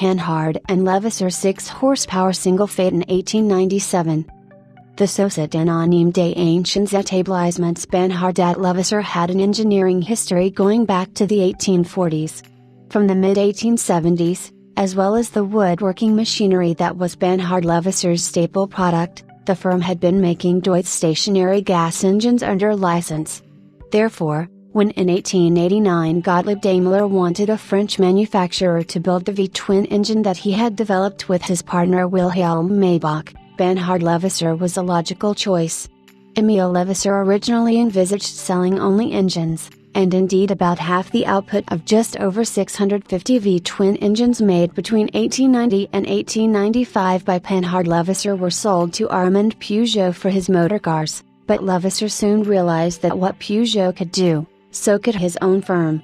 Panhard and Levassor 6-horsepower single Phaeton 1897. The Société Anonyme des Anciens Établissements Panhard at Levassor had an engineering history going back to the 1840s. From the mid-1870s, as well as the woodworking machinery that was Panhard Levassor's staple product, the firm had been making Deutz stationary gas engines under license. Therefore, when in 1889 Gottlieb Daimler wanted a French manufacturer to build the V-twin engine that he had developed with his partner Wilhelm Maybach, Panhard Levassor was a logical choice. Emile Levassor originally envisaged selling only engines, and indeed about half the output of just over 650 V-twin engines made between 1890 and 1895 by Panhard Levassor were sold to Armand Peugeot for his motorcars, but Levassor soon realized that what Peugeot could do, so could his own firm.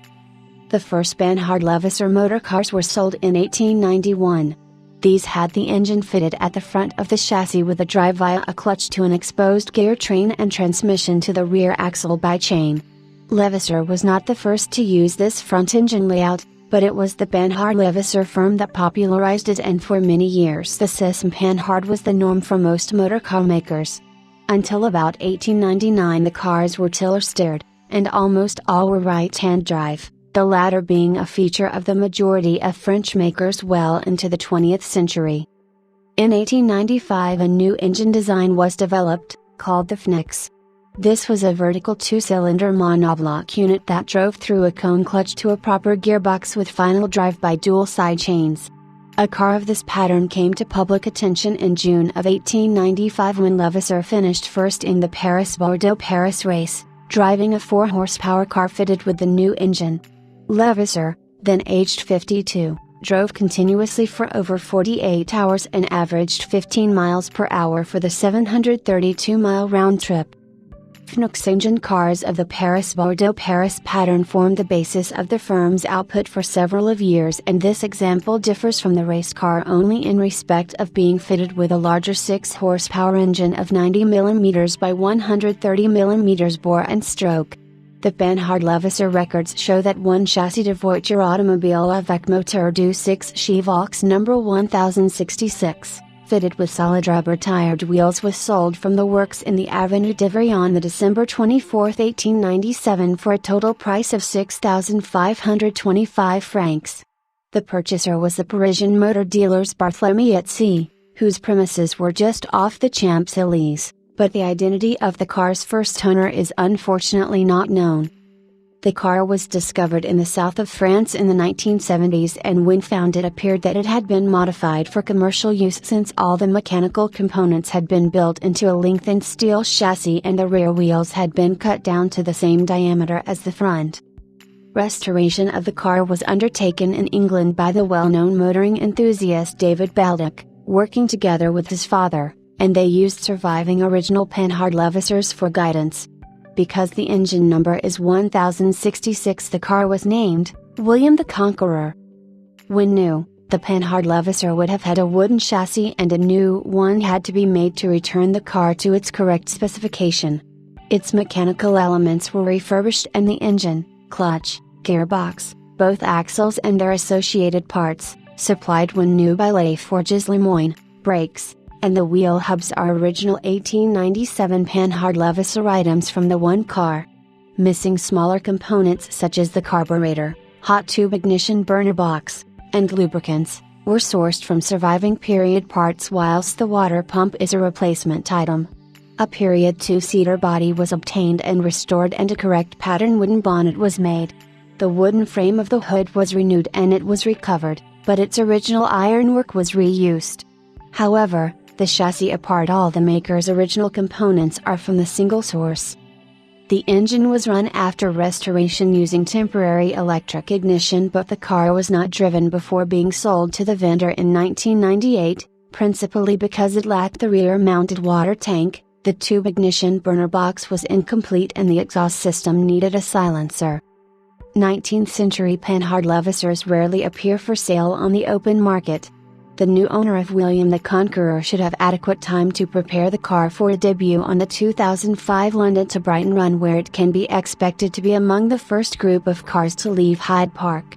The first Panhard Levassor motorcars were sold in 1891. These had the engine fitted at the front of the chassis with a drive via a clutch to an exposed gear train and transmission to the rear axle by chain. Levassor was not the first to use this front engine layout, but it was the Panhard Levassor firm that popularized it, and for many years the system Panhard was the norm for most motorcar makers. Until about 1899 the cars were tiller-steered, and almost all were right-hand drive, the latter being a feature of the majority of French makers well into the 20th century. In 1895 a new engine design was developed, called the Phoenix. This was a vertical two-cylinder monoblock unit that drove through a cone clutch to a proper gearbox with final drive by dual side chains. A car of this pattern came to public attention in June of 1895 when Levassor finished first in the Paris-Bordeaux-Paris race, driving a 4-horsepower car fitted with the new engine. Levassor, then aged 52, drove continuously for over 48 hours and averaged 15 miles per hour for the 732-mile round trip. Phoenix engine cars of the Paris-Bordeaux-Paris pattern formed the basis of the firm's output for several of years, and this example differs from the race car only in respect of being fitted with a larger 6-horsepower engine of 90 mm by 130 mm bore and stroke. The Panhard Levassor records show that one chassis de voiture automobile avec moteur du 6 chevaux number 1066, fitted with solid rubber-tired wheels was sold from the works in the Avenue d'Ivry on the December 24, 1897 for a total price of 6,525 francs. The purchaser was the Parisian motor dealers Barthélemy et C., whose premises were just off the Champs-Élysées, but the identity of the car's first owner is unfortunately not known. The car was discovered in the south of France in the 1970s, and when found it appeared that it had been modified for commercial use since all the mechanical components had been built into a lengthened steel chassis and the rear wheels had been cut down to the same diameter as the front. Restoration of the car was undertaken in England by the well-known motoring enthusiast David Baldock, working together with his father, and they used surviving original Panhard Levassors for guidance. Because the engine number is 1066, the car was named William the Conqueror. When new, the Panhard Levassor would have had a wooden chassis, and a new one had to be made to return the car to its correct specification. Its mechanical elements were refurbished, and the engine, clutch, gearbox, both axles and their associated parts, supplied when new by Laforges Lemoyne, brakes, and the wheel hubs are original 1897 Panhard Levassor items from the one car. Missing smaller components such as the carburetor, hot tube ignition burner box, and lubricants, were sourced from surviving period parts, whilst the water pump is a replacement item. A period 2-seater body was obtained and restored, and a correct pattern wooden bonnet was made. The wooden frame of the hood was renewed and it was recovered, but its original ironwork was reused. However, the chassis apart, all the maker's original components are from the single source. The engine was run after restoration using temporary electric ignition, but the car was not driven before being sold to the vendor in 1998, principally because it lacked the rear-mounted water tank, the tube ignition burner box was incomplete, and the exhaust system needed a silencer. 19th-century Panhard Levassors rarely appear for sale on the open market. The new owner of William the Conqueror should have adequate time to prepare the car for a debut on the 2005 London to Brighton run, where it can be expected to be among the first group of cars to leave Hyde Park.